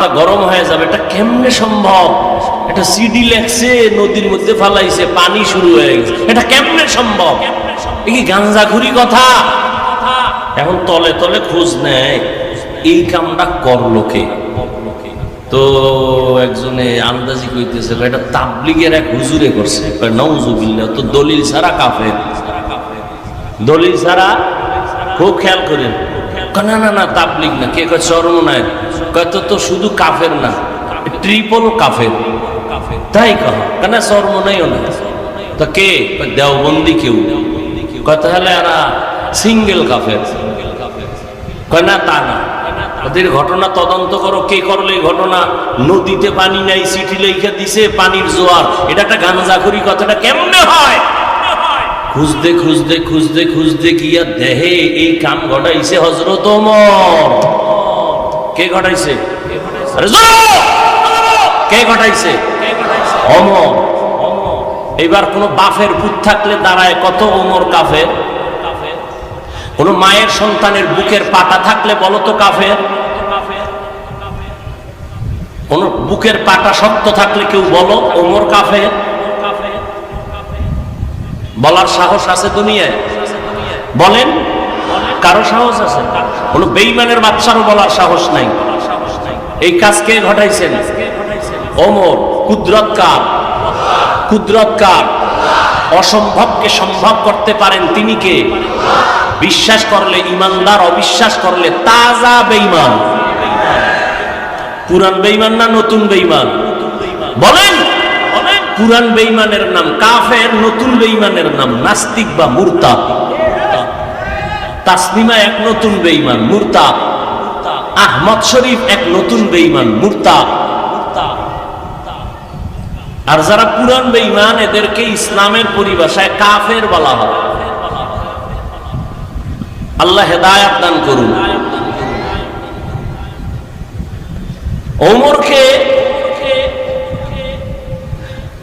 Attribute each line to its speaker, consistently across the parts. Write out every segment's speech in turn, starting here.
Speaker 1: মাথা গরম হয়ে যাবে, এটা কেমনে সম্ভব? এটা সিডি লেখছে, নদীর মধ্যে ফালাইছে, পানি শুরু হয়ে গেছে, এটা কেমনে সম্ভব? এই কি গাঞ্জাখুরি কথা? এখন তলে তলে খোঁজ নেয় এই কামটা করলো কে। তো একজনে আন্দাজি কইতেছে এটা তাবলিগের এক হুজুরে করছে। নাউজুবিল্লাহ, তো দলিল ছাড়া কাফের, দলিল ছাড়া। খুব খেয়াল করেন, না না না তাবলিগ না। কে কয় চরমনায়? কয় তো শুধু কাফের না, ট্রিপল কাফের। তাই কহ কেন? চরমনাইও না। তো কে? দেওবন্দি কেউ। কয় তাহলে এরা সিঙ্গেল কাফের। কয় না তা না, ওদের ঘটনা তদন্ত করো, কে করলে এই ঘটনা? নদীতে পানি নাই, চিঠি লেখা দিছে, পানির জোয়ার। এটা একটা গাঞ্জাখুরি কথাটা কেমনে হয়? খুঁজতে খুঁজতে খুঁজতে খুঁজতে গিয়া দেহে এই কাম ঘটাইছে হযরত ওমর। কে ঘটাইছে? কে ঘটাইছে? ওমর। এবার কোন বাপের পুত থাকলে দাঁড়ায় কত ওমর কাফের। কোন মায়ের সন্তানের বুকের পাটা থাকলে বলো তো কাফের। কোন বুকের পাটা শক্ত থাকলে কেউ বলো ওমর কাফের। বলার সাহস আছে দুনিয়ায়? বলেন, কারো সাহস আছে? কোন বেঈমানের বাদশারও বলার সাহস নাই। এই কাজ কে ঘটাইছেন? ওমর। কুদরত কার? কুদরত কার? অসম্ভবকে সম্ভব করতে পারেন তিনি কে? বিশ্বাস করলে ইমানদার, অবিশ্বাস করলে তাজা বেঈমান। পুরান বেঈমান না নতুন বেঈমান? বলেন। পুরান বেঈমানের নাম কাফের, নতুন বেঈমানের নাম নাস্তিক বা মুরতাদ। তাসলিমা এক নতুন বেঈমান, মুরতাদ। আহমদ শরীফ এক নতুন বেঈমান, মুরতাদ। আর যারা পুরান বেঈমান এদেরকে ইসলামের পরিভাষায় কাফের বলা হয়। আল্লাহ হেদায়েত দান করুন। ওমরকে,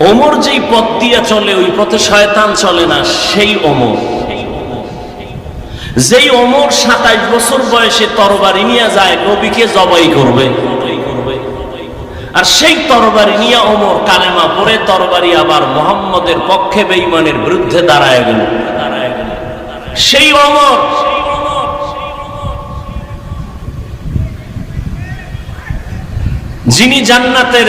Speaker 1: ওমর যেই পথ দিয়ে চলে ওই পথে শয়তান চলে না, সেই ওমর। যেই ওমর 27 বছর বয়সে তরবারি নিয়ে যায় নবীকে জবাই করবে, আর সেই তরবারি নিয়ে ওমর কালেমা পড়ে তরবারি আবার মুহাম্মদের পক্ষে বেঈমানের বিরুদ্ধে দাঁড়ায় গেল। সেই ওমর যিনি জান্নাতের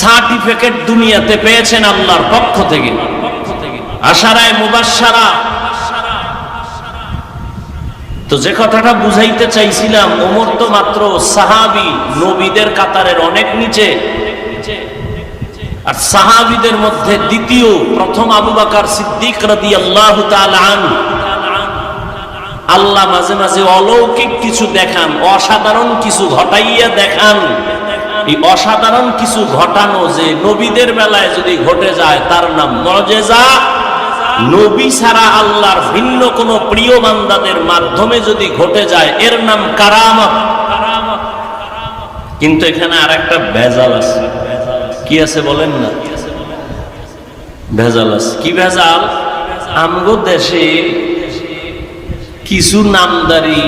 Speaker 1: সার্টিফিকেট দুনিয়াতে পেয়েছেন আল্লাহর পক্ষ থেকে, আশারায়ে মুবাশশারা। তো যে কথাটা বুঝাইতে চাইছিলাম, ওমর তো মাত্র সাহাবী, নবীদের কাতারের অনেক নিচে। আর সাহাবীদের মধ্যে দ্বিতীয়, প্রথম আবু বকর সিদ্দিক রাদিয়াল্লাহু তাআলা আনহু। আল্লাহ মাঝে মাঝে অলৌকিক কিছু দেখান, অসাধারণ কিছু ঘটাইয়া দেখান। এই অসাধারণ কিছু ঘটানো যে নবীদের বেলায় যদি ঘটে যায় তার নাম মুজিজা। নবী ছাড়া আল্লাহর ভিন্ন কোন প্রিয় বান্দাদের মাধ্যমে যদি ঘটে যায় এর নাম কারামত। কিন্তু এখানে আর একটা ভেজাল আছে। কি আছে বলেন না? ভেজাল আছে। কি ভেজাল? আমগো দেশে কিছু নামদারি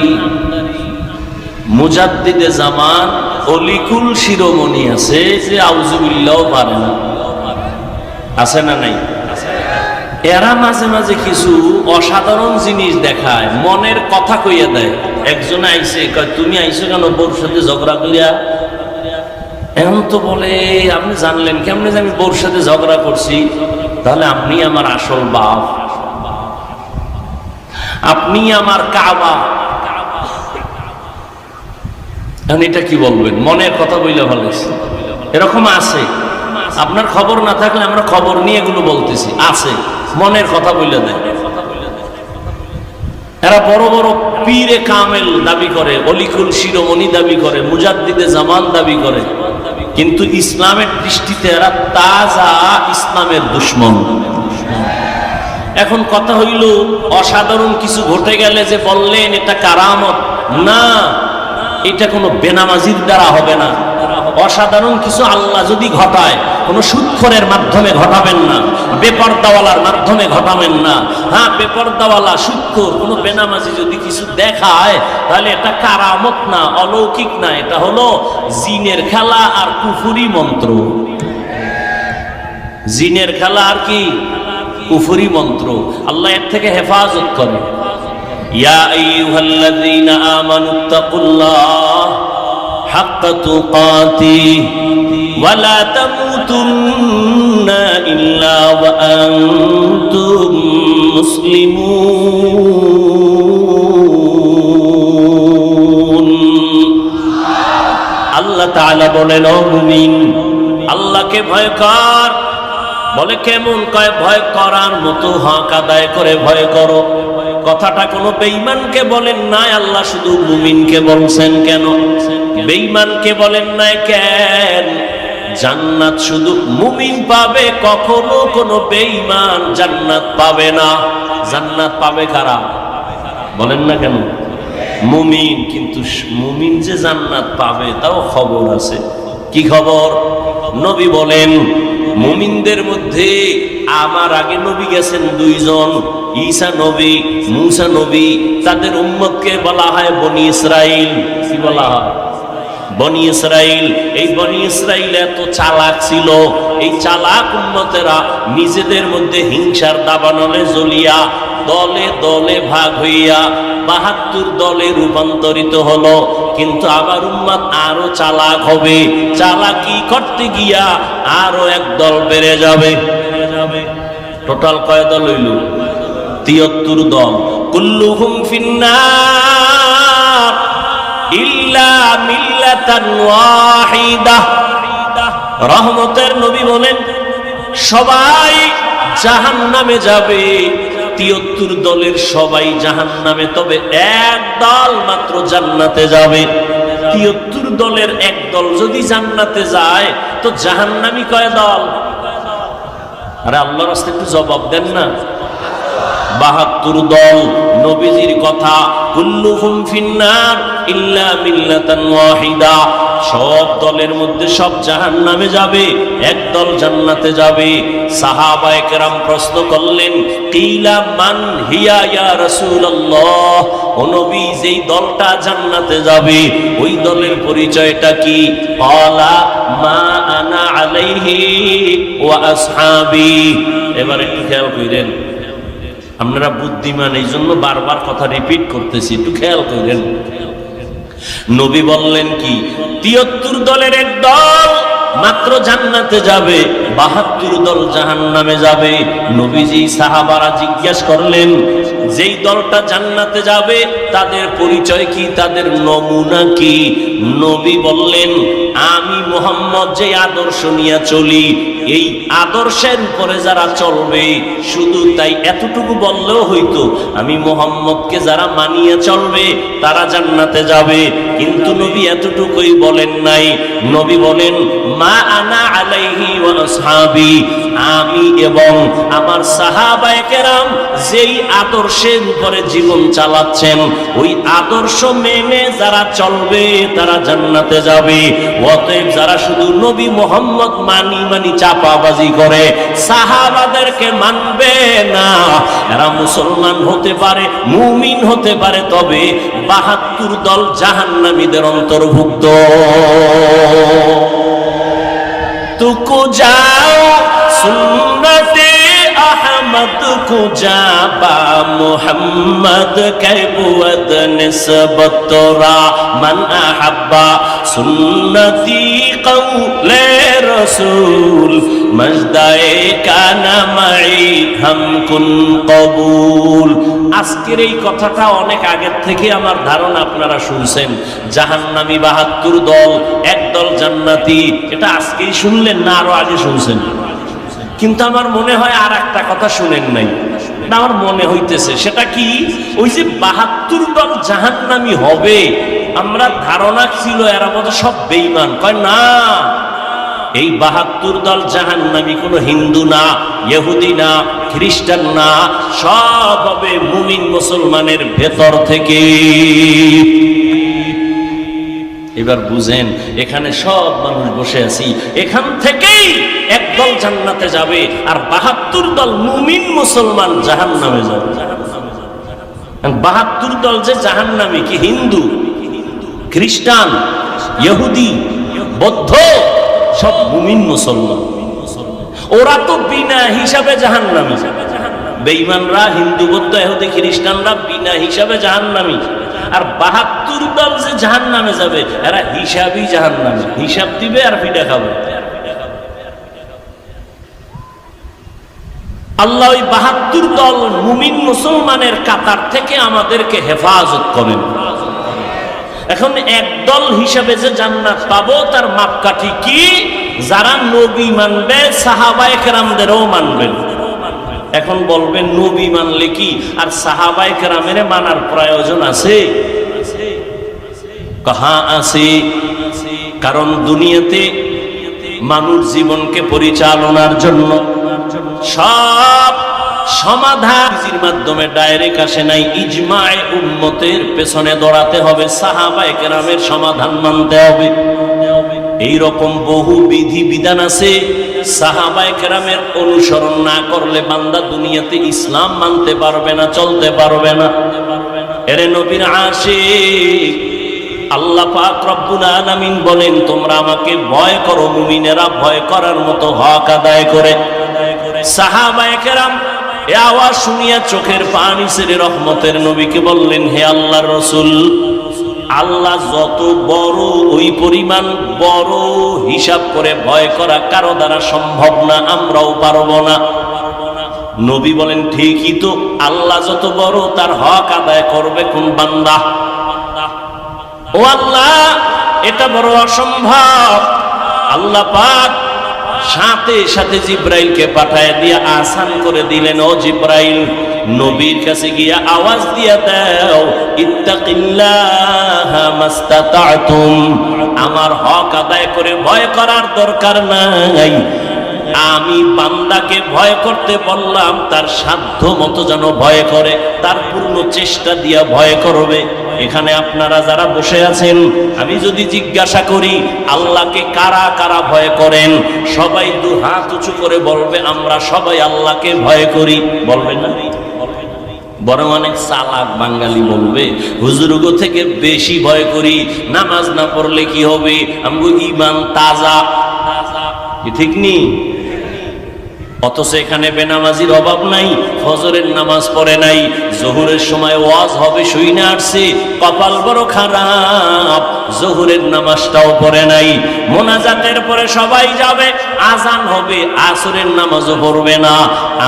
Speaker 1: মুজাদ্দিদে জামান, অলিকুল শিরোমণি আছে যে আউযুবিল্লাহ পারে না। আছে না নাই? এরা মাঝে মাঝে কিছু অসাধারণ জিনিস দেখায়, মনের কথা কইয়া দেয়। একজন আইসে, কয় তুমি আইসো কেন বউর সাথে ঝগড়া করিয়া? এখন তো বলে আপনি জানলেন কেমনে যে আমি বউর সাথে ঝগড়া করছি? তাহলে আপনি আমার আসল বাপ, আপনি আমার কাবা। এখন এটা কি বলবেন? মনের কথা বইলে ভালো। এরকম আছে, আপনার খবর না থাকলে আমরা খবর নিয়ে এগুলো বলতেছি। আছে, মনের কথা বইলে দেয়। এরা বড় বড় পীরে কামেল দাবি করে, অলিকুল শিরোমণি দাবি করে, মুজাদ্দিদে জামান দাবি করে, কিন্তু ইসলামের দৃষ্টিতে এরা তাজা ইসলামের দুশমন। এখন কথা হইল, অসাধারণ কিছু ঘটে গেলে যে বললেন এটা কারামত, না, এটা কোনো বেনামাজির দ্বারা হবে না। অসাধারণ কিছু আল্লাহ যদি ঘটায়, কোনো সুদখোরের মাধ্যমে ঘটাবেন না, বেপরদাওয়ালার মাধ্যমে ঘটাবেন না। হ্যাঁ, বেপরদাওয়ালা সুৎখোর কোনো বেনামাজি যদি কিছু দেখায় তাহলে এটা কারামত না, অলৌকিক না, এটা হলো জিনের খেলা আর কুফুরি মন্ত্র। জিনের খেলা আর কি? কুফুরি মন্ত্র। আল্লাহ এর থেকে হেফাজত করে। ইয়া আইয়ুহাল্লাযীনা আমানুত্তাকুল্লাহ হাক্কা তুকাতিহি ওয়া লা তামুতুন্না ইল্লা ওয়া আনতুম মুসলিমুন। আল্লাহ তাআলা বলেন, ও মুমিন, আল্লাহকে ভয় কর। বলে কেমন? কয় ভয় করার মতো হক আদায় করে ভয় করো। কথাটা কোনো বেঈমানকে বলেন নাই, আল্লাহ শুধু মুমিনকে বলছেন। কেন বেঈমানকে বলেন নাই? কেন? জান্নাত শুধু মুমিন পাবে, কখনো কোনো বেঈমান জান্নাত পাবে না। জান্নাত পাবে কারা? বলেন না কেন? মুমিন। কিন্তু মুমিন যে জান্নাত পাবে তাও খবর আছে। কি খবর? নবী বলেন, মুমিনদের মধ্যে আমার আগে নবী গেছেন দুইজন, ঈসা নবী, মূসা নবী। তাদের উম্মতকে বলা হয় বনি ইসরাইল। কি বলা হয়? বনি ইসরাইল। এই বনি ইসরাইল এত চালাক ছিল, এই চালাক উম্মতেরা নিজেদের মধ্যে হিংসার দাবানলে জ্বলিয়া দলে দলে ভাগ হইয়া ৭২ দলে রূপান্তরিত হলো। কিন্তু আমার উম্মত আরো চালাক হবে, চালাকি করতে গিয়া আরো এক দল বেড়ে যাবে। টোটাল কয় দল হইল? ৭৩ দল। কুল্লুহুম ফিন্নার ইল্লা মিল্লাতান ওয়াহিদা। রহমতের নবী বলেন, সবাই জাহান্নামে যাবে। ৭৩ দলের সবাই জাহান্নামে, তবে এক দল মাত্র জান্নাতে যাবে। ৭৩ দলের এক দল যদি জান্নাতে যায় তো জাহান্নামী কয় দল? আরে আল্লাহর রাস্তায় একটু জবাব দেন না। ৭২ দল। নবীজির কথা, কুল্লুহুম ফিন্নার ইল্লা মিল্লাতান ওয়াহিদা। সব দলের মধ্যে সব জাহান্নামে যাবে, এক দল জান্নাতে যাবে। সাহাবায়ে কেরাম প্রশ্ন করলেন, কিলা মান হিয়া ইয়া রাসূলুল্লাহ, ও নবী, যেই দলটা জান্নাতে যাবে ওই দলের পরিচয়টা কি? ক্বালা মা আনা আলাইহি ওয়া আসহাবি। এবার একটু খেয়াল করেন, আপনারা বুদ্ধিমান, এই জন্য বারবার কথা রিপিট করতেছি, একটু খেয়াল করেন। নবী বললেন কি? ৭৩ দলের এক দল মাত্র জান্নাতে যাবে, ৭২ দল জাহান্নামে যাবে। নবীজি সাহাবারা জিজ্ঞাসা করলেন, যেই দলটা জান্নাতে যাবে তাদের পরিচয় কি, তাদের নমুনা কি? নবী বললেন, আমি মুহাম্মদ যে আদর্শ নিয়ে চলি, এই আদর্শের উপরে যারা চলবে, শুধু তাই এতটুকু বললেও হইতো, আমি মুহাম্মদকে যারা মানিয়ে চলবে তারা জান্নাতে যাবে। কিন্তু নবী এতটুকুই বলেন নাই। নবী বলেন, মা আনা আলাইহি ওয়া আসহাবি, আমি এবং আমার সাহাবায়ে কেরাম যেই আদর্শের উপরে জীবন চালাচ্ছেন, ওই আদর্শ মেনে যারা চলবে তারা জান্নাতে যাবে। অতএব যারা শুধু নবী মুহাম্মদ মানি চাপাবাজি করে, সাহাবাদেরকে মানবে না, এরা মুসলমান হতে পারে, মুমিন হতে পারে, তবে ৭২ দল জাহান্নামীদের অন্তর্ভুক্ত। তুকু যাও সুন্নতে আহমদ কো জাবা মুহাম্মদ কে বুয়দ নিসবত তোরা মান আহাব্বা সুন্নতি কওলে রসুল মজদায়ে কানা মাই হাম কুন কবুল। আজকের এই কথাটা অনেক আগের থেকে আমার ধারণা আপনারা শুনছেন। জাহান্নামী ৭২ দল, এক দল জান্নাতি, এটা আজকেই শুনলেন না আরো আগে শুনছেন? কিন্তু আমার মনে হয় আর একটা কথা শুনেন নাই, আমার মনে হইতেছে। সেটা কি? ওই যে ৭২ দল জাহান্নামী হবে, আমরা ধারণা ছিল এরা বোধহয় সব বেঈমান। কয় না, এই ৭২ দল জাহান্নামী কোনো হিন্দু না, ইহুদি না, খ্রিস্টান না, সব হবে মুমিন মুসলমানের ভেতর থেকে। এবার বুঝেন, এখানে সব মানুষ বসে আছি, এখান থেকে একদল জান্নাতে যাবে আর ৭২ দল মুমিন মুসলমান জাহান্নামে যাবে। ৭২ দল যে জাহান্নামী কি হিন্দু, খ্রিস্টান, ইহুদি, বৌদ্ধ, সব মুমিন মুসলমান। ওরা তো বিনা হিসাবে জাহান্নামী। বেঈমানরা, হিন্দু, বৌদ্ধ, ইহুদি, খ্রিস্টানরা বিনা হিসাবে জাহান্নামী। আর ৭২ দল যে জাহান্নামে যাবে এরা হিসাবই জাহান্নামী, হিসাব দিবে আর পিঠা খাবে। আল্লাহ ওই ৭২ দল মুমিন মুসলমানের কাতার থেকে আমাদেরকে হেফাজত করেন। এখন একদল হিসাবে যে জান্নাত পাবো তার মাপকাঠি কি? যারা নবী মানবে, সাহাবায়ে কেরামদেরও মানবেন। এখন বলবেন নবী মানলে কি আর সাহাবায়ে কেরামের মানার প্রয়োজন আছে? হ্যাঁ আছে। কারণ দুনিয়াতে মানুষ জীবনকে পরিচালনার জন্য সব সমাধানের মাধ্যমে ডাইরেক্ট আসে নাই, ইজমায়ে উম্মতের পেছনে দৌড়াতে হবে, সাহাবায়ে কেরামের সমাধান মানতে হবে। এই রকম বহু বিধি বিধান আছে, সাহাবায়ে কেরামের অনুসরণ না করলে বান্দা দুনিয়াতে ইসলাম মানতে পারবে না, চলতে পারবে না। এরে নবীর আশিক, আল্লাহ পাক রব্বুল আলামিন বলেন তোমরা আমাকে ভয় করো, মুমিনেরা ভয় করার মতো হক আদায় করে। সাহাবায়ে কেরাম এ আওয়াজ শুনিয়া চোখের পানি ছেড়ে রহমতের নবীকে বললেন, হে আল্লাহর রাসূল, আল্লাহ যত বড় ওই পরিমাণ বড় হিসাব করে ভয় করা কারো দ্বারা সম্ভব না, আমরাও পারবো না। নবী বলেন ঠিকই তো, আল্লাহ যত বড় তার হক আদায় করবে কোন বান্দা? ও আল্লাহ, এটা বড় অসম্ভব। আল্লাহ পাক সাথে সাথে জিব্রাইলকে পাঠায় দিয়ে আসান করে দিলেন, ও জিব্রাইল, নবীর কাছে গিয়া আওয়াজ দিয়া দাও, ইত্তাকিল্লাহা মাস্তাতাতুম, আমার হক আদায় করে ভয় করার দরকার নাই। আমি বান্দাকে ভয় করতে বললাম, তার সাধ্য মতো যেন ভয় করে, তার পূর্ণ চেষ্টা দিয়া ভয় করবে। এখানে আপনারা যারা বসে আছেন, আমি যদি জিজ্ঞাসা করি আল্লাহকে কারা কারা ভয় করেন, সবাই দু হাত উঁচু করে বলবে আমরা সবাই আল্লাহকে ভয় করি। বলবে না? বরং অনেক চালাক বাঙালি বলবে হুজুরগো থেকে বেশি ভয় করি, নামাজ না পড়লে কি হবে, আমগো ঈমান তাজা। ঠিক নি? অথচ এখানে বেনামাজির অভাব নাই, ফজরের নামাজ পড়ে নাই, জোহরের সময় ওয়াজ হবে শুই না আসছে, কপাল বড় খারাপ, জোহরের নামাজটাও পড়ে নাই। মোনাজাতের পরে সবাই যাবে, আজান হবে, আসরের নামাজও পড়বে না।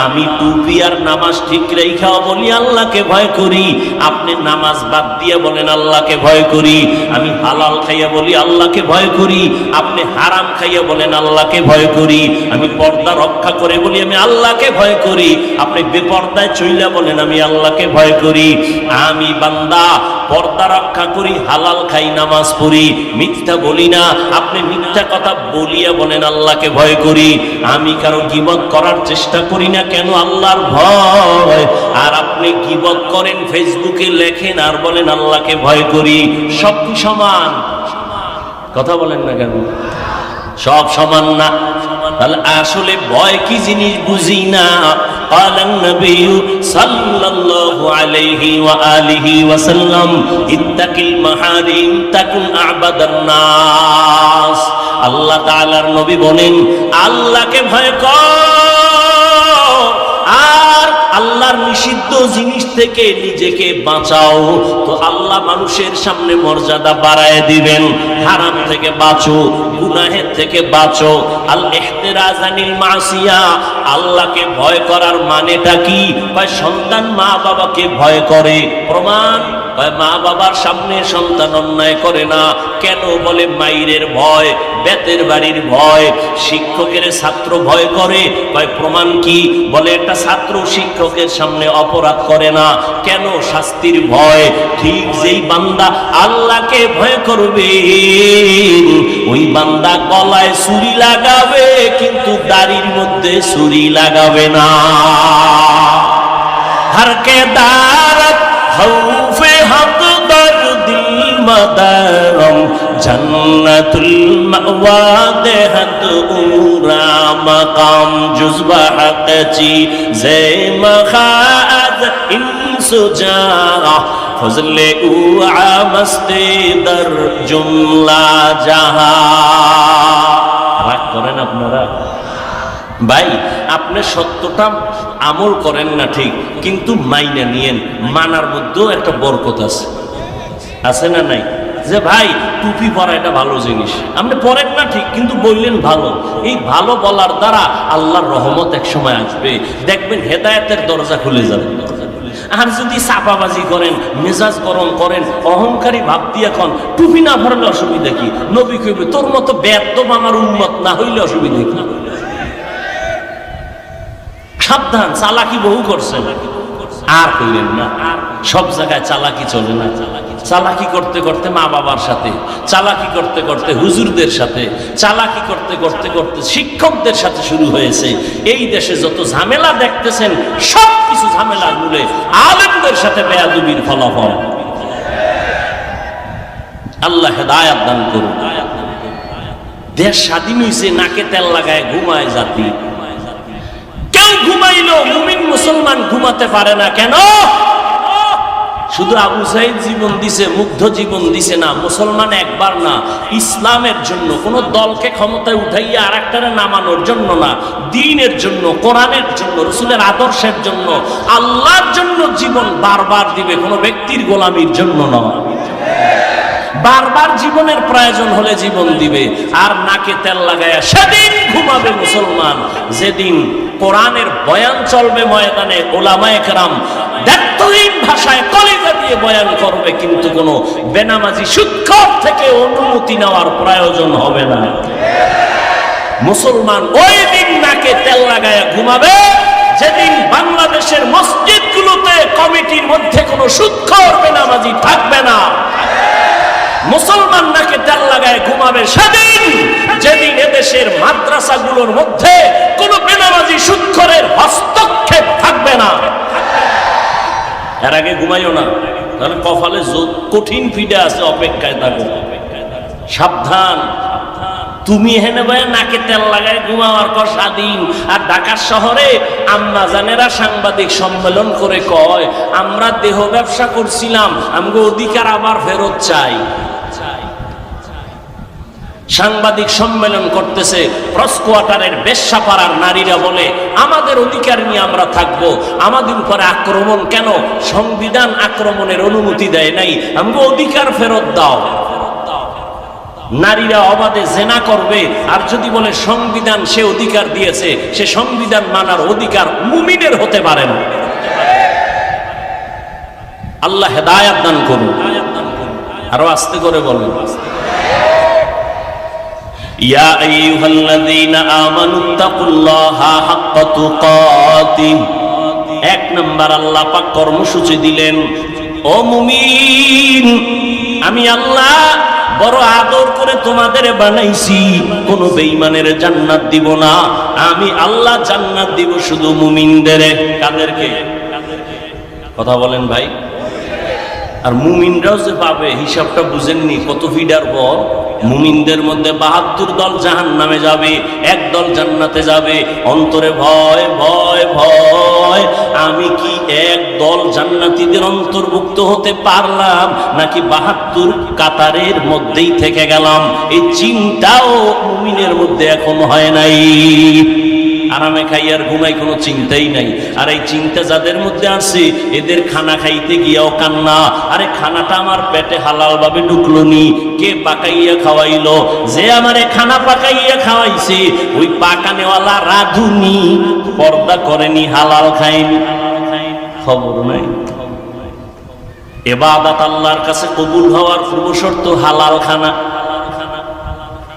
Speaker 1: আমি টুপি আর নামাজ ঠিক রেখা বলি আল্লাহকে ভয় করি, আপনি নামাজ বাদ দিয়ে বলেন আল্লাহকে ভয় করি। আমি হালাল খাইয়া বলি আল্লাহকে ভয় করি, আপনি হারাম খাইয়া বলেন আল্লাহকে ভয় করি। আমি পর্দা রক্ষা করে বলি আমি আল্লাহকে ভয় করি, আপনি বেপর্দায় চইলা বলেন আমি আল্লাহকে ভয় করি। আমি বান্দা পর্দা রক্ষা করি, হালাল খাই, নামাজ পড়ি, মিথ্যা বলি না, আপনি মিথ্যা কথা বলিয়া বলেন আল্লাহকে ভয় করি। আমি কারো গীবত করার চেষ্টা করি না, কেন? আল্লাহর ভয়। আর আপনি গীবত করেন, ফেসবুকে লেখেন আর বলেন আল্লাহকে ভয় করি। সব কি সমান? কথা বলেন না কেন? সব সমান না। তাহলে আসলে ভয় কি জিনিস বুঝি না। قال النبي صلى الله عليه وآله وسلم اتق المحارم تكن أعبد الناس। আল্লাহ তাআলার নবী বলেন আল্লাহকে ভয় কর আর আল্লাহর নিষিদ্ধ জিনিস থেকে নিজেকে বাঁচাও, তো আল্লাহ মানুষের সামনে মর্যাদা বাড়ায় দিবেন। হারাম থেকে বাঁচো, গুনাহের থেকে বাঁচো। আল ইহতিরাজ আনিল মাসিয়া, আল্লাহকে ভয় করার মানেটা কি? সন্তান মা বাবাকে ভয় করে, প্রমাণ মা বাবার সামনে সন্তান অন্যায় করে না। কেন? বলে মাইরের ভয়, বেতের বাড়ির ভয়, শিক্ষকের ছাত্র ভয় করে। প্রমাণ কি? বলে একটা ছাত্র শিক্ষকের সামনে অপরাধ করে না। কেন? শাস্তির ভয়। ঠিক যেই বান্দা আল্লাহকে ভয় করবে ওই বান্দা গলায় ছুরি লাগাবে কিন্তু দাড়ির মধ্যে ছুরি লাগাবে না। হরকে দারত খৌফে হক দর দিল মাদারম জান্নাতুল মাওয়া দেহাত উরা মাকাম জুজবা হাকচি জে মখাদ ইনসুজা ফজলে উ আমস্তে দর জুমলা জাহা। রাগ করেন আপনারা? ভাই আপনি সত্যটা আমল করেন না ঠিক, কিন্তু মাইনা নিয়েন, মানার মধ্যেও একটা বরকত আছে, আছে না নাই? যে ভাই টুপি পরা এটা ভালো জিনিস, আপনি পরেন না ঠিক কিন্তু বললেন ভালো, এই ভালো বলার দ্বারা আল্লাহর রহমত এক সময় আসবে, দেখবেন হেদায়েতের দরজা খুলে যাবে। আর যদি চাপাবাজি করেন, মেজাজ গরম করেন, অহংকারী ভাব দিয়ে এখন টুপি না পরলে অসুবিধা কি? নবী কইবে তোর মতো বেয়াদব আমার উম্মত না হইলে অসুবিধা কি? সাবধান, চালাকি বহু করছেন, আর কইলেন না। সব জায়গায় চালাকি চলে না। চালাকি করতে করতে মা বাবার সাথে, চালাকি করতে করতে হুজুরদের সাথে, চালাকি করতে করতে করতে শিক্ষকদের সাথে শুরু হয়েছে। এই দেশে যত ঝামেলা দেখতেছেন সব কিছু ঝামেলার মূলে আলেমদের সাথে বেয়াদবির ফলাফল। আল্লাহ হেদায়েত দান করুন। দেশ স্বাধীন হইছে, নাকে তেল লাগায় ঘুমায় জাতি। কেউ ঘুমাইলো, মুমিন মুসলমান ঘুমাতে পারে না কেন? শুধু আবু সাইদ জীবন দিছে, মুগ্ধ জীবন দিছে না, মুসলমান একবার না, ইসলামের জন্য, কোন দলকে ক্ষমতায় উঠাইয়া আর একটারে নামানোর জন্য না, দ্বীনের জন্য, কোরআনের জন্য, রাসূলের আদর্শের জন্য, আল্লাহর জন্য জীবন বারবার দিবে, কোন ব্যক্তির গোলামির জন্য নয়। বারবার জীবনের প্রয়োজন হলে জীবন দিবে, আর নাকে তেল লাগায়া সেদিন ঘুমাবে মুসলমান যেদিন কোরআনের বয়ান চলবে ময়দানে, ওলামায়ে কেরাম দায়িত্বহীন ভাষায় কলিজা দিয়ে বয়ান করবে, কিন্তু কোনো বেনামাজি সুদখোর থেকে অনুমতি নেওয়ার প্রয়োজন হবে না। মুসলমান ওই দিন নাকে তেল লাগায়া ঘুমাবে যেদিন বাংলাদেশের মসজিদগুলোতে কমিটির মধ্যে কোনো সুদখোর বেনামাজি থাকবে না। মুসলমান নাকে তেল লাগায় ঘুমাবে সেদিন যেদিন এদেশের মাদ্রাসাগুলোর মধ্যে কোনো বেনামাজি সুদখোরের হস্তক্ষেপ থাকবে না। এর আগে ঘুমাইও না, তাহলে কপালে কঠিন পিঠে আছে, অপেক্ষায় থাকো। সাবধান, তুমি হেনে ভাই নাকে তেল লাগায় ঘুমাওয়ার পর স্বাধীন। আর ঢাকা শহরে আম্মা জানেরা সাংবাদিক সম্মেলন করে কয়, আমরা দেহ ব্যবসা করছিলাম, আমগো অধিকার আবার ফেরত চাই। সাংবাদিক সম্মেলন করতেছে, প্রেস কোয়ার্টারের বেশ্যাপাড়ার নারীরা বলে আমাদের অধিকার নিয়ে আমরা থাকবো, আমাদের উপরে আক্রমণ কেন? সংবিধান আক্রমণের অনুমতি দেয় নাই, আমগো অধিকার ফেরত দাও। নারীরা অবাধে জেনা করবে, আর যদি বলে সংবিধান সে অধিকার দিয়েছে, সে সংবিধান মানার অধিকার মুমিনের হতে পারে না। আল্লাহ হেদায়েত দান করুন। আরো আস্তে করে বলুন, ইয়া আইয়ুহাল্লাযীনা আমানুত্তাকুল্লাহা হাক্কা তুকাতিহ। এক নাম্বার আল্লাহ পাক কর্মসূচি দিলেন, ও মুমিন, আমি আল্লাহ বড় আদর করে তোমাদের বানাইছি, কোন বেঈমানের জান্নাত দিব না, আমি আল্লাহ জান্নাত দিব শুধু মুমিনদের। কাদেরকে? কথা বলেন ভাই। আর মুমিনরাও যে পাবে হিসাবটা বুঝেননি, কত ফিডার পর মুমিনদের মধ্যে ৭২ দল জাহান্নামে যাবে, এক দল জান্নাতে যাবে। অন্তরে ভয় ভয় ভয়, আমি কি এক দল জান্নাতীদের অন্তর্ভুক্ত হতে পারলাম নাকি ৭২ কাতারের মধ্যেই থেকে গেলাম? এই চিন্তাও মুমিনের মধ্যে এখন হয় নাই। আরামে খাই আর ঘুমাই, কোনো চিন্তাই নাই। আর এই চিন্তা যাদের মধ্যে আছে, এদের খানা খাইতে গিয়াও কান্না, আরে খানাটা আমার পেটে হালাল ভাবে ঢুকলো নি, কে পাকাইয়া খাওয়াইলো? যে আমারে খানা পাকাইয়া খাওয়াইছে ওই পাকানেওয়ালা রাধুনি, পর্দা করেনি, হালাল খায়নি, খবর নাই। ইবাদত আল্লাহর কাছে কবুল হওয়ার পূর্ব শর্ত হালাল খানা।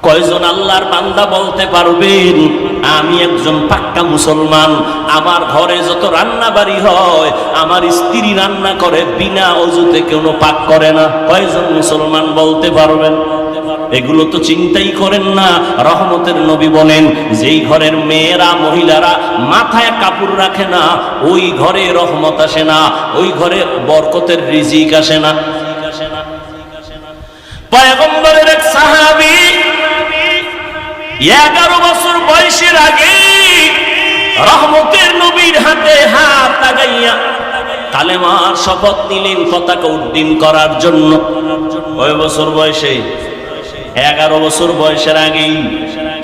Speaker 1: কয়জন আল্লাহর বান্দা বলতে পারবেন আমি একজন পাক্কা মুসলমান, আমার ঘরে যত রান্না বাড়ি হয় আমার স্ত্রী রান্না করে, বিনা অজুতে কোনো পাক করে না? কয়জন মুসলমান বলতে পারবেন? এগুলো তো চিন্তাই করেন না। রহমতের নবী বলেন, যেই ঘরের মেয়েরা মহিলারা মাথায় কাপড় রাখে না, ওই ঘরে রহমত আসে না, ওই ঘরে বরকতের রিজিক আসে না। পয়গম্বরের এক সাহাবী 11 বছর বয়সের আগে রহমতের নবীর হাতে হাত লাগাইয়া কালেমার শপথ নিলেন পতাকা উড্ডীন করার জন্য। কয় বছর বয়সে? 11 বছর বয়সের আগেই।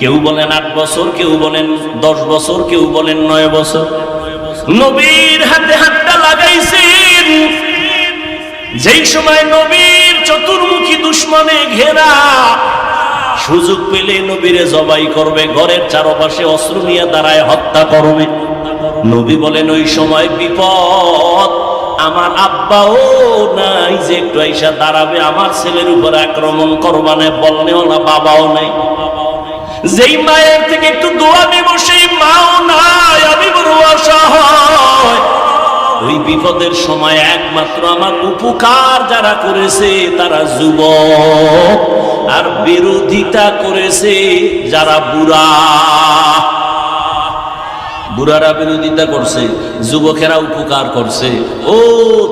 Speaker 1: কেউ বলেন 8 বছর, কেউ বলেন 10 বছর, কেউ বলেন 9 বছর। নবীর হাতে হাতটা লাগাইছেন যেই সময় নবীর চতুর্মুখী দুশমনে ঘেরা, সুযোগ পেলে নবীরে জবাই করবে, ঘরের চারপাশে অস্ত্র নিয়ে দাঁড়ায় হত্যা করবে। নবী বলেন ওই সময় বিপদ, আমার আব্বাও নাই যে একটু আইসা দাঁড়াবে, আমার ছেলের উপর আক্রমণ করবানে বলনেওয়ালা বাবাও নাই, যেই মায়ের থেকে একটু দোয়া নিব সেই মাও নাই, আমি বড় অসহায়। ওই বিপদের সময় একমাত্র আমার উপকার যারা করেছে তারা যুবক, আর বিরোধিতা করেছে যারা বুড়া। বুড়ারা বিরোধিতা করছে, যুবকেরা উপকার করছে। ও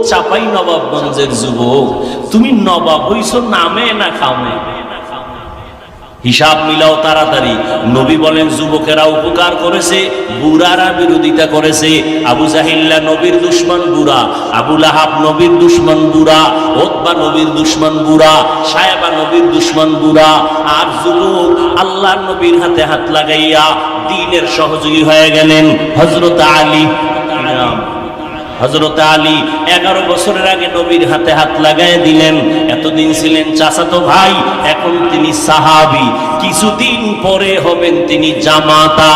Speaker 1: চাপাই নবাবগঞ্জের যুবক, তুমি নবাব হইছো নামে না খামে? হিসাব মিলাও তাড়াতাড়ি। নবী বলেন যুবকেরা উপকার করেছে, বুড়ারা বিরোধিতা করেছে। আবু জাহিল্লা নবীর দুশমন বুড়া, আবু লাহাব নবীর দুশমন বুড়া, উতবা নবীর দুশমন বুড়া, সায়েবা নবীর দুশমন বুড়া। আর যুবক আল্লাহর নবীর হাতে হাত লাগাইয়া দ্বীনের সহযোগী হয়ে গেলেন হযরত আলী। হযরত আলী 11 বছরের আগে নবীর হাতে হাত লাগাই দিলেন। এতদিন ছিলেন চাচাতো ভাই, এখন তিনি সাহাবী। কিছুদিন পরে হবেন তিনি জামাতা।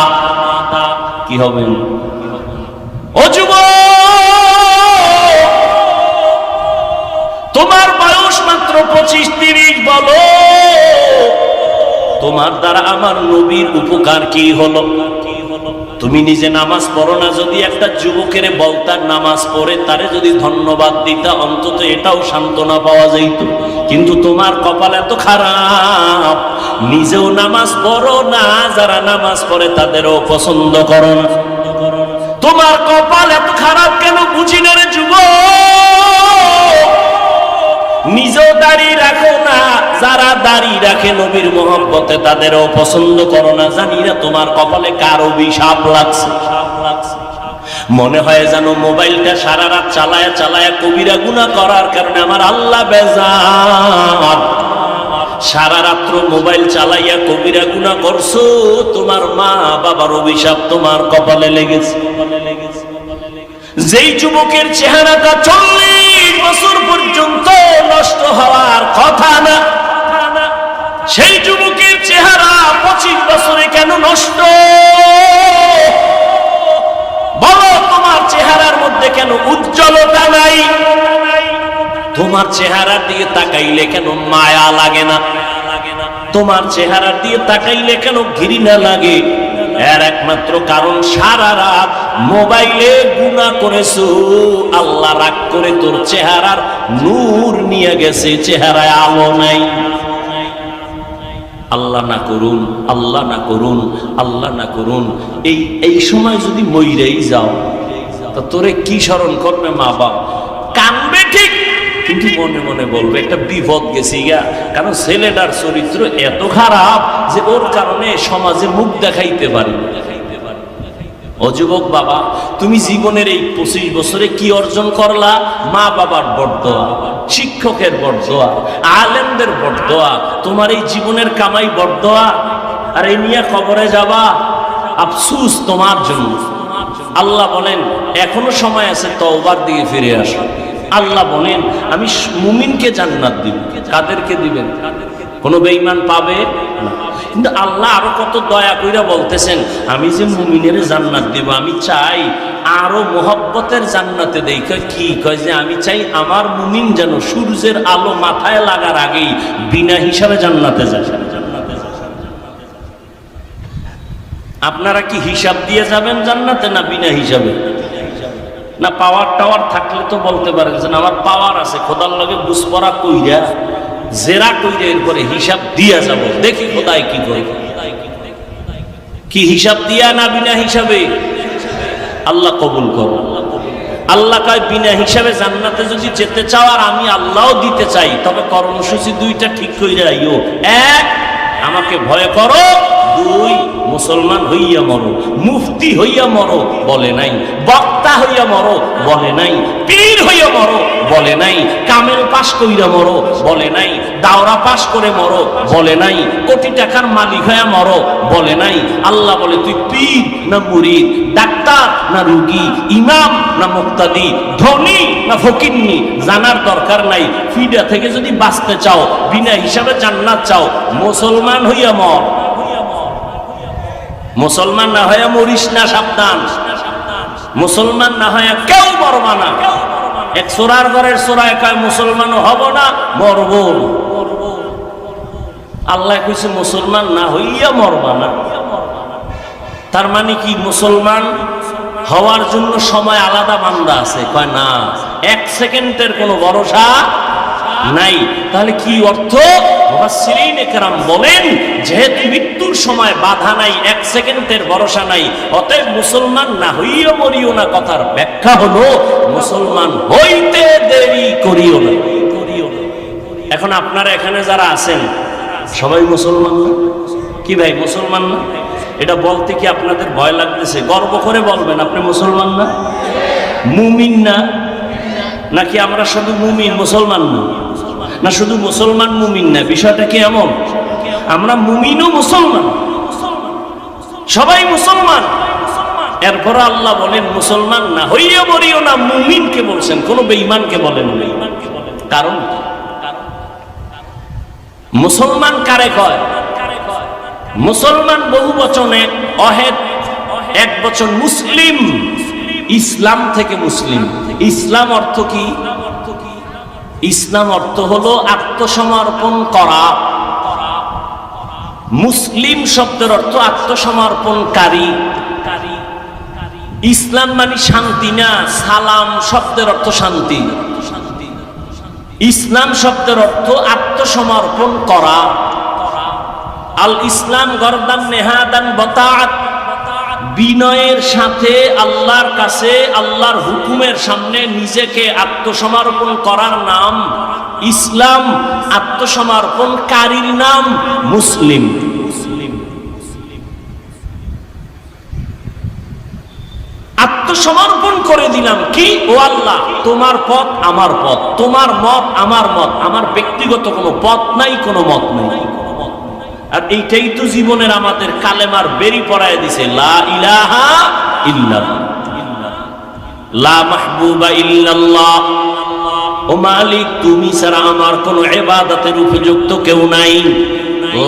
Speaker 1: কি হবেন? ও যুবক, তোমার বয়স মাত্র 25-30, বলো তোমার দ্বারা আমার নবীর উপকার কি হলো? তুমি নিজে নামাজ পড়ো না, যদি একটা যুবকের বলতার নামাজ পড়ে তারে যদি ধন্যবাদ দিতা অন্তত এটাও সান্ত্বনা পাওয়া যাইত। কিন্তু তোমার কপাল এত খারাপ, নিজেও নামাজ পড়ো না, যারা নামাজ পড়ে তাদেরও পছন্দ করো না। তোমার কপাল এত খারাপ কেন বুঝি না রে যুবক। নিজেও দাঁড়িয়ে রাখো না, যারা দাঁড়িয়ে রাখে নবীর মোহব্বতে তাদেরও পছন্দ করো না। জানি না তোমার কপালে কার অভিশাপ লাগছে। মনে হয় যেন মোবাইলটা সারা রাত চালায়া চালায়া কবিরা গুনাহ করার কারণে আমার আল্লাহ বেজার। সারা রাত্র মোবাইল চালাইয়া কবিরা গুনাহ করছো, তোমার মা বাবার অভিশাপ তোমার কপালে লেগেছে। যেই যুবকের চেহারাটা 40 বছর পর্যন্ত নষ্ট হওয়ার কথা না, সেই যুবকের চেহারা 25 বছরে কেন নষ্ট? বলো তোমার চেহারার মধ্যে কেন উজ্জ্বলতা নাই? তোমার চেহারার দিকে তাকাইলে কেন মায়া লাগে না? তোমার চেহারার দিকে তাকাইলে কেন ঘৃণা লাগে? এর একমাত্র কারণ সারা রাত মোবাইলে গুনাহ করেছো, আল্লাহ রাগ করে তোর চেহারার নূর নিয়ে গেছে, চেহারায় আলো নাই। আল্লাহ না করুন, আল্লাহ না করুন, আল্লাহ না করুন। এই সময় যদি মইরাই যাও তা তোরে কি স্মরণ করবে মা বাপ? কানবে ঠিক, কিন্তু মনে মনে বলবে একটা বিপদ গেছি গা। কারণ ছেলেটার চরিত্র এত খারাপ যে ওর কারণে সমাজে মুখ দেখাইতে পারি। ও যুবক বাবা, তুমি জীবনের এই 25 বছরে কি অর্জন করলা? মা বাবার বড়দোয়া, শিক্ষকের বড়দোয়া, আলেমদের বড়দোয়া, তোমার এই জীবনের কামাই বড়দোয়া। আর এই নিয়ে কবরে যাবা, আফসুস তোমার জন্য। আল্লাহ বলেন এখনো সময় আছে, তওবার দিকে ফিরে আসো। আল্লাহ বলেন আমি মুমিনকে জান্নাত দিব। কাদেরকে দিবেন? কোন বেঈমান পাবে না। কিন্তু আল্লাহ আরো কত দয়া কইরা বলতেছেন আমি যে মুমিনের জান্নাত দিব, আমি চাই আরো মোহব্বতের জান্নাতে দেই। কি কয় যে আমি চাই আমার মুমিন যেন সূর্যের আলো মাথায় লাগার আগেই বিনা হিসাবে জান্নাতে যায়। আপনারা কি হিসাব দিয়ে যাবেন জান্নাতে না বিনা হিসাবে? না পাওয়ার টাওয়ার থাকলে তো বলতে পারেন যে আমার পাওয়ার আছে, খোদার লগে বুঝপড়া কইরা জেরা কইরা এরপরে হিসাব দিয়া যাব, দেখি খোদাই কি করে। কি হিসাব দিয়া না বিনা হিসাবে? আল্লাহ কবুল করো। আল্লাহ কয় বিনা হিসাবে জান্নাতে যদি যেতে চাও আর আমি আল্লাহও দিতে চাই, তবে কর্মসূচি দুইটা ঠিক কইরা আইও। এক, আমাকে ভয় করো। দুই, মুসলমান হইয়া মরো। মুফতি হইয়া মরো বলে নাই, বক্তা হইয়া মরো বলে নাই, পীর হইয়া মরো বলে নাই, কামেল পাশ কইরা মরো বলে নাই, দাওরা পাশ করে মরো বলে নাই, কোটি টাকার মালিক হইয়া মরো বলে নাই। আল্লাহ বলে তুই পীর না মুরিদ, ডাক্তার না রুগী, ইমাম না মুক্তাদি, ধনী না ফকিন্নি জানার দরকার নাই। ফিডা থেকে যদি বাঁচতে চাও, বিনা হিসাবে জান্নাত চাও, মুসলমান হইয়া মর। মুসলমান না হইয়া মরিস না, সাবধান। মুসলমান না হইয়া কেউ মরবা না। এক সোরার ঘরের সোরায় কয় মুসলমানও হব না, মরব। আল্লাহ কইছে মুসলমান না হইয়া মরবা না। তার মানে কি মুসলমান হওয়ার জন্য সময় আলাদা বান্দা আছে? কয় না, এক সেকেন্ডের কোনো ভরসা নাই। তাহলে কি অর্থ? মুফাসসিরিন একরাম বলেন, যেহেতু মৃত্যুর সময় বাধা নাই, এক সেকেন্ডের ভরসা নাই, অতএব মুসলমান না হইয়া মরিও না কথার ব্যাখ্যা হলো মুসলমান হইতে দেরি করিও না। এখন আপনারা এখানে যারা আছেন সবাই মুসলমান না? কি ভাই মুসলমান না? এটা বলতে কি আপনাদের ভয় লাগতেছে? গর্ব করে বলবেন আপনি মুসলমান না? মুমিন না? নাকি আমরা শুধু মুমিন, মুসলমান না? না শুধু মুসলমান মুমিন না? বিষয়টা কি এমন? আমরা মুমিনও মুসলমান, সবাই মুসলমান। এরপর আল্লাহ বলেন মুসলমান না হইয়া মরিও না। মুমিনকে বলছেন, কোন বেঈমানকে বলেন। কারণ মুসলমান কারে কয়? মুসলমান বহু বচনে, অহেদ এক বচন মুসলিম। ইসলাম থেকে মুসলিম। ইসলাম অর্থ কি? ইসলাম অর্থ হলো আত্মসমর্পণ করা। মুসলিম শব্দের অর্থ আত্মসমর্পণকারী। ইসলাম মানে শান্তি না। সালাম শব্দের অর্থ শান্তি। ইসলাম শব্দের অর্থ আত্মসমর্পণ করা। আল ইসলাম গরদান নেহাদান বতাআত, বিনয়ের সাথে আল্লাহর কাছে, আল্লাহর হুকুমের সামনে নিজেকে আত্মসমর্পণ করার নাম ইসলাম। আত্মসমর্পণকারীর নাম মুসলিম। আত্মসমর্পণ করে দিলাম কি? ও আল্লাহ, তোমার পথ আমার পথ, তোমার মত আমার মত, আমার ব্যক্তিগত কোনো পথ নাই, কোনো মত নাই। আর এইটাই তো জীবনের আমাদের কালেমার বেরি পড়ায় দিছে, লা ইলাহা ইল্লাল্লাহ, লা মাহবুবা ইল্লাল্লাহ। ও মালিক, তুমি ছাড়া আমার কোনো ইবাদতের উপযুক্ত কেউ নাই।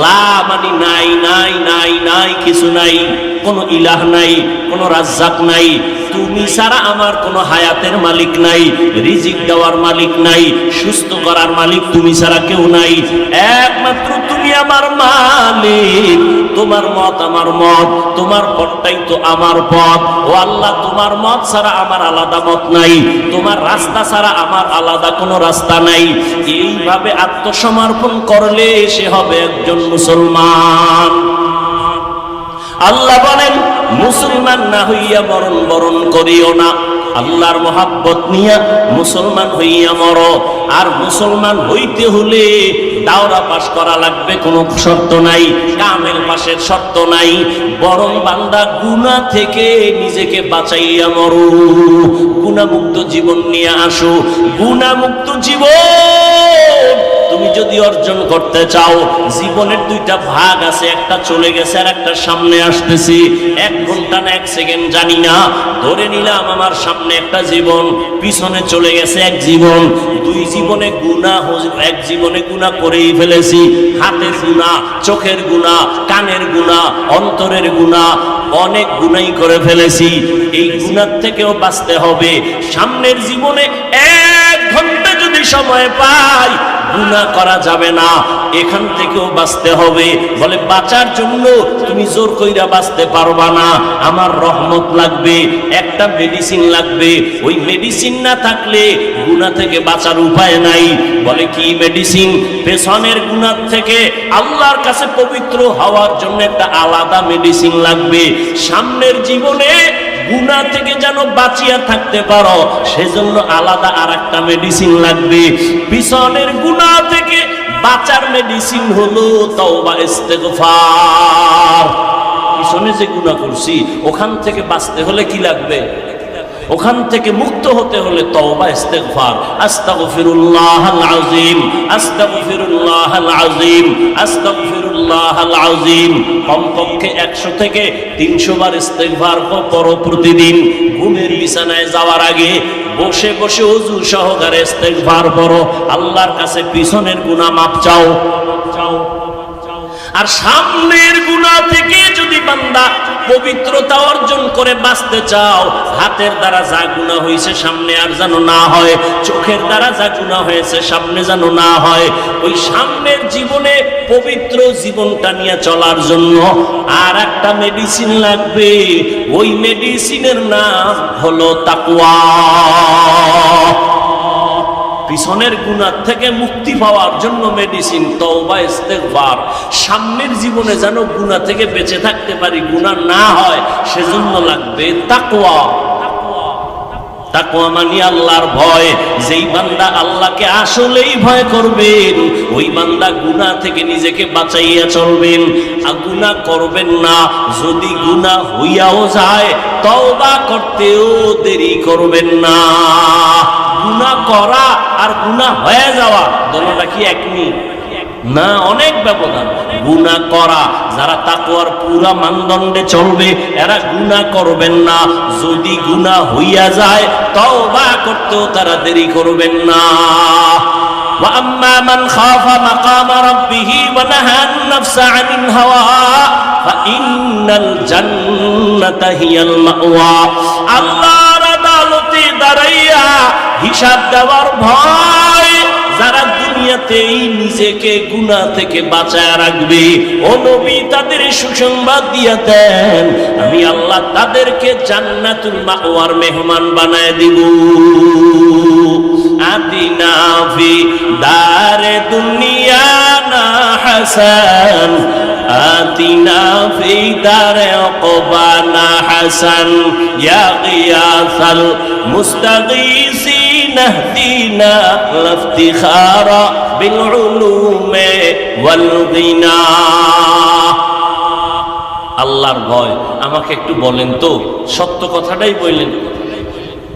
Speaker 1: লা মানে নাই, নাই নাই নাই, কিছু নাই, কোনো ইলাহ নাই, কোনো রাজ্জাক নাই। তুমি ছাড়া আমার কোনো হায়াতের মালিক নাই, রিজিক দেওয়ার মালিক নাই, সুস্থ করার মালিক তুমি ছাড়া কেউ নাই। একমাত্র তুমি আমার মালিক। তোমার মত আমার মত, তোমার পথটাই তো আমার পথ। ও আল্লাহ, তোমার মত ছাড়া আমার আলাদা মত নাই, তোমার রাস্তা ছাড়া আমার আলাদা কোনো রাস্তা নাই। এইভাবে আত্মসমর্পণ করলে সে হবে একজন মুসলমান। আল্লাহ বলেন মুসলমান না হইয়া মরণ বরণ করিও না। আল্লাহর মহাব্বত নিয়া মুসলমান হইয়া মরো। আর মুসলমান হইতে হলে দাওরা পাশ করা লাগবে, কোনো শর্ত নাই, কামেল পাশের শর্ত নাই। বরং বান্দা গুনাহ থেকে নিজেকে বাঁচাইয়া মরো, গুনাহমুক্ত জীবন নিয়ে আসো। গুনাহমুক্ত জীবন তুমি যদি অর্জন করতে চাও, জীবনের দুইটা ভাগ আছে, একটা চলে গেছে আর একটা সামনে আসতেছি। 1 ঘন্টা না 1 সেকেন্ড জানি না, ধরে নিলাম আমার সামনে একটা জীবন, পিছনে চলে গেছে এক জীবন। 2 জীবনে গুনাহ, এক জীবনে গুনাহ করেই ফেলেছি। হাতের গুনাহ, চোখের গুনাহ, কানের গুনাহ, অন্তরের গুনাহ, অনেক গুনাহই করে ফেলেছি। এই গুনাহ থেকেও বাঁচতে হবে। সামনের জীবনে 1 ঘন্টা যদি সময় পাই, গুনাহ করা যাবে না, এখান থেকেও বাঁচতে হবে। বলে বাঁচার জন্য তুমি জোর কইরা বাঁচতে পারবা না, আমার রহমত লাগবে, একটা মেডিসিন লাগবে। ওই মেডিসিন না থাকলে গুনাহ থেকে বাঁচার উপায় নাই। বলে কি মেডিসিন? পেছনের গুনাহ থেকে আল্লাহর কাছে পবিত্র হওয়ার জন্য একটা আলাদা মেডিসিন লাগবে। সামনের জীবনে গুনাহ থেকে যেন বাঁচিয়া থাকতে পারো, সেজন্য আলাদা আরেকটা মেডিসিন লাগবে। পিছনের গুনাহ থেকে বাঁচার মেডিসিন হলো তওবা ইস্তেগফার। পিছনে যে গুনাহ করছি ওখান থেকে বাঁচতে হলে কি লাগবে? ওখান থেকে মুক্ত হতে হলে তওবা ইস্তেগফার। আস্তাগফিরুল্লাহাল আযীম, আস্তাগফিরুল্লাহাল আযীম, আস্তাগফিরুল্লাহাল আযীম। কমপক্ষে 100 থেকে 300 বার ইস্তেগফার করো প্রতিদিন। ঘুমের বিছানায় যাওয়ার আগে বসে বসে ওযু সহকারে ইস্তেগফার করো, আল্লাহর কাছে পিছনের গুনাহ মাপ চাও। আর সামনের গুনাহ থেকে যদি বান্দা পবিত্রতা অর্জন করে বাঁচতে চাও, হাতের দ্বারা যা গুনাহ হয়েছে সামনে আর যেন না হয়, চোখের দ্বারা যা গুনাহ হয়েছে সামনে যেন না হয়। ওই সামনের জীবনে পবিত্র জীবনটা নিয়ে চলার জন্য আর একটা মেডিসিন লাগবে। ওই মেডিসিনের নাম হলো তাকওয়া। পিছনের গুনাহ থেকে মুক্তি পাওয়ার জন্য মেডিসিন তওবা ইস্তেগফার। সামনের জীবনে যেন গুনাহ থেকে বেঁচে থাকতে পারি, গুনাহ না হয়, সেজন্য লাগবে তাকওয়া। তাকওয়া মানে আল্লাহর ভয়। যেই বান্দা আল্লাহকে আসলেই ভয় করবেন, ওই বান্দা গুনাহ থেকে নিজেকে বাঁচাইয়া চলবেন, আর গুনাহ করবেন না। যদি গুনাহ হইয়াও যায়, তওবা করতেও দেরি করবেন না। গুনাহ করা আর গুনাহ হয়ে যাওয়া দুটোটা কি একই না? অনেক ব্যবধান। গুনাহ করা, যারা তাকওয়ার পুরা মানদণ্ডে চলবে এরা গুনাহ করবেন না। যদি গুনাহ হইয়া যায়, তওবা করতেও তারা দেরি করবেন না। ওয়া আম্মা মান খাফা মাকামা রাব্বিহি ওয়া নাহান নাফসা আনিল হাওয়া ফাইন্নাল জান্নাতা হিয়াল মাওয়া। আল্লাহর আদালতে দাঁড়াইয়া হিসাব দেওয়ার ভয় যারা দুনিয়াতেই নিজেকে গুনাহ থেকে বাঁচায় রাখবে, ও নবী তাদের সুসংবাদ দিয়া দেন, আমি আল্লাহ তাদেরকে জান্নাতুল মাওয়ার মেহমান বানায় দিব। আতিনা ফি দারে দুনিয়া না হাসান, আতিনা ফি দারে উকবানা হাসান, ইয়া গিয়াসাল মুস্তাগীসিন اهدنا الافتخار بالعلوم والغنى। আল্লাহর ভয়। আমাকে একটু বলেন তো, সত্য কথাটাই বললেন,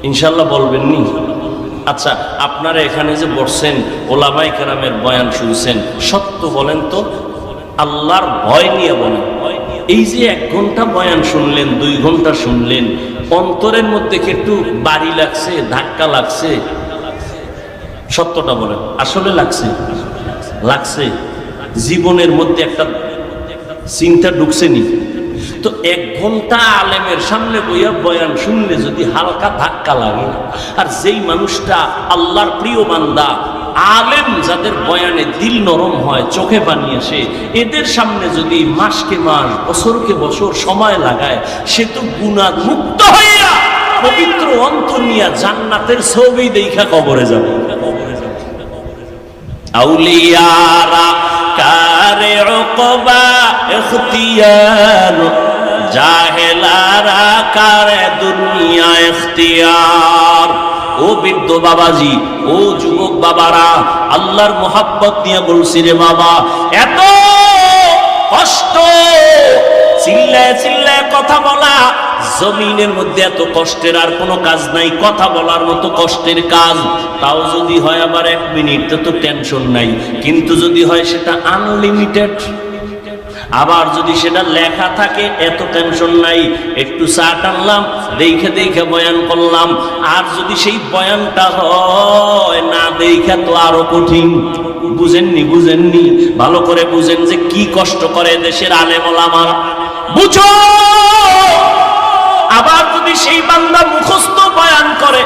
Speaker 1: ইনশাআল্লাহ বলবেন নি? আচ্ছা, আপনারা এখানে যে বসছেন, ওলামায়ে কেরামের বয়ান শুনছেন, সত্য বলেন তো, আল্লাহর ভয় নিয়ে বলেন। এই যে 1 ঘন্টা বয়ান শুনলেন, 2 ঘন্টা শুনলেন, অন্তরের মধ্যে কি একটু বাড়ি লাগছে, ধাক্কা লাগছে? সত্যটা বলেন, আসলে লাগছে? লাগছে? জীবনের মধ্যে একটা চিন্তা ঢুকছেনি? তো 1 ঘন্টা আলেমের সামনে বইয়া বয়ান শুনলে যদি হালকা ধাক্কা লাগে, আর যেই মানুষটা আল্লাহর প্রিয় বান্দা, আলেম যাদের বয়ানে দিল নরম হয়, চোখে পানি আসে, এদের সামনে যদি মাসকে মাস, বছরকে বছর সময় লাগায়, সে তো গুনাহ মুক্ত হইয়া পবিত্র অন্তর নিয়ে জান্নাতের ছবি দেখা কবরে যাবে। আউলিয়ারা কারে উকবা ইখতিয়ার, জাহেলারা কারে দুনিয়া ইখতিয়ার। ও বৃদ্ধ বাবাজি, ও যুবক বাবারা, আল্লাহর মোহাব্বত নিয়ে বলছি রে বাবা, এত কষ্ট, চিল্লায় চিল্লায় কথা বলা, জমিনের মধ্যে এত কষ্টের আর কোনো কাজ নাই। কথা বলার মতো কষ্টের কাজ, তাও যদি হয় আবার 1 মিনিট, তো টেনশন নাই। কিন্তু যদি হয় সেটা আনলিমিটেড, আবার যদি সেটা লেখা থাকে, এত টেনশন নাই, একটু চা টানলাম, দেখে দেখে বয়ান করলাম। আর যদি সেই বয়ানটা হয় না দেখে, তো আরো কঠিন। বুঝেননি? বুঝেননি? ভালো করে বুঝেন যে কি কষ্ট করে দেশের আলেম ওলামারা, বুঝো। আবার যদি সেই বান্দা মুখস্থ বয়ান করে,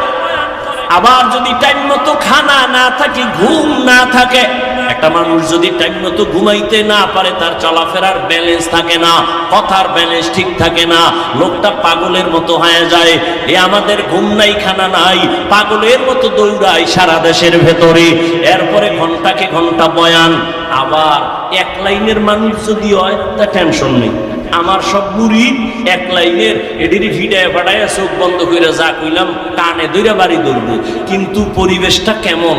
Speaker 1: আবার যদি টাইম মতো খানা না থাকে, ঘুম না থাকে, একটা মানুষ যদি টাইম মতো ঘুমাইতে না পারে, তার চলাফেরার ব্যালেন্স থাকে না, কথার ব্যালেন্স ঠিক থাকে না, লোকটা পাগলের মতো হয়ে যায়। এ আমাদের ঘুম নাই, খানা নাই, পাগলের মতো দৌড়ায় সারা দেশের ভেতরে। এরপরে ঘন্টাকে ঘন্টা বয়ান। আবার 1 লাইনের মানুষ যদি হয়, তা টেনশন নেই, আমার সব মুরিদ এক লাইনের এডিরি ভিড়ায় ফাটায় চোখ বন্ধ করে যা কইলাম কানে ধইরা বাড়ি ধরবো। কিন্তু পরিবেশটা কেমন?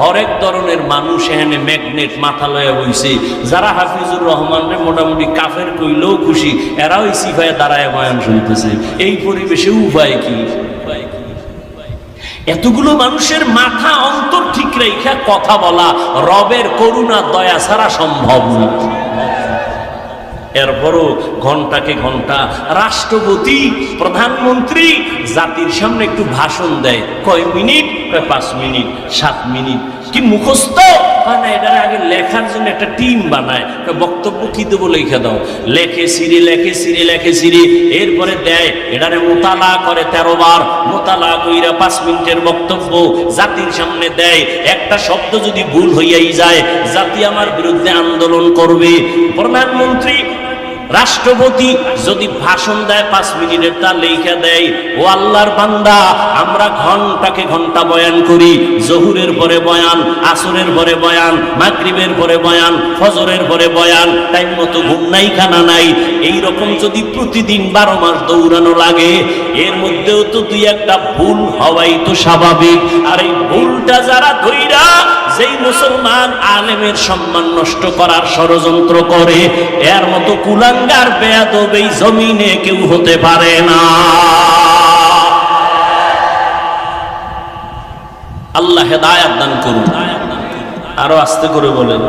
Speaker 1: হরেক ধরনের মানুষ এখানে ম্যাগনেট মাথা লয়ে বইছে। যারা হাফিজুর রহমানের মোটামুটি কাফের কইলেও খুশি, এরাও এই সিফায় দাঁড়ায় বয়ান শুনতেছে। এই পরিবেশে উপায় কি? এতগুলো মানুষের মাথা অন্তর ঠিক রেখা কথা বলা রবের করুণা দয়া ছাড়া সম্ভব না। এরপরও ঘন্টাকে ঘন্টা রাষ্ট্রপতি প্রধানমন্ত্রী জাতির সামনে একটু ভাষণ দেয়। কয় মিনিট? 5 minute, 7 minute. কি মুখস্থ? না, এটার আগে লেখার জন্য একটা টিম বানায়। বক্তব্য কি দেবো লেখা দাও। লেখে সিঁড়ি, লেখে সিঁড়ি, লেখে সিঁড়ি, এরপরে দেয়। এটারে মোতালা করে 13 বার। মোতালা কইরা 5 মিনিটের বক্তব্য জাতির সামনে দেয়। একটা শব্দ যদি ভুল হইয়াই যায়, জাতি আমার বিরুদ্ধে আন্দোলন করবে। প্রধানমন্ত্রী রাষ্ট্রপতি যদি ভাষণ দেয় 5 মিনিটের, তা লেখা দেয়। ও আল্লাহর বান্দা, আমরা ঘন্টাকে ঘন্টা বয়ান করি। জহুরের পরে বয়ান, আসরের পরে বয়ান, মাগরিবের পরে বয়ান, ফজরের পরে বয়ান, টাইম মতো ঘুম নাই, খানা নাই। এই রকম যদি প্রতিদিন 12 মাস দৌড়ানো লাগে, এর মধ্যেও তো 2-1টা ভুল হওয়াই তো স্বাভাবিক। আর এই ভুলটা যারা ধইরা যেই মুসলমান আলেমের সম্মান নষ্ট করার ষড়যন্ত্র করে, এর মতো কুলাঙ্গার বেয়াদব এই জমিনে কেউ হতে পারে না। আল্লাহ হেদায়েত দান করুন। আরো আস্তে করে বলেন।